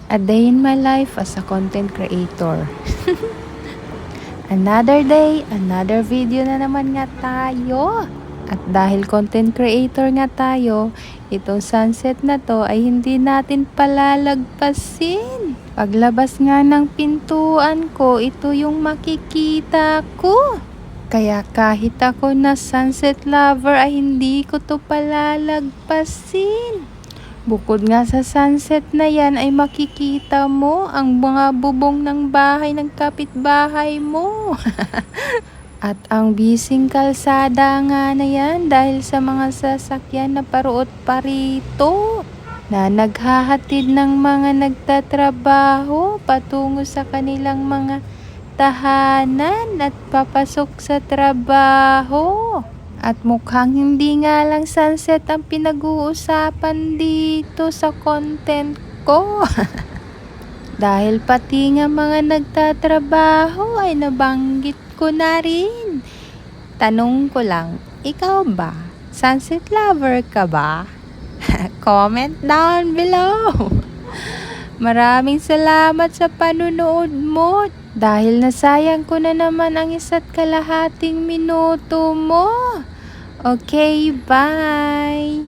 A day in my life as a content creator. Another day, another video na naman nga tayo. At dahil content creator nga tayo, itong sunset na to ay hindi natin palalagpasin. Paglabas nga ng pintuan ko, ito yung makikita ko. Kaya kahit ako na sunset lover ay hindi ko to palalagpasin. Bukod nga sa sunset na yan ay makikita mo ang mga bubong ng bahay ng kapitbahay mo. At ang bising kalsada nga na yan dahil sa mga sasakyan na paruot parito na naghahatid ng mga nagtatrabaho patungo sa kanilang mga tahanan at papasok sa trabaho. At mukhang hindi nga lang sunset ang pinag-uusapan dito sa content ko. Dahil pati nga mga nagtatrabaho ay nabanggit ko na rin. Tanong ko lang, ikaw ba? Sunset lover ka ba? Comment down below. Maraming salamat sa panunood mo dahil nasayang ko na naman ang 1.5 minuto mo. Okay, bye!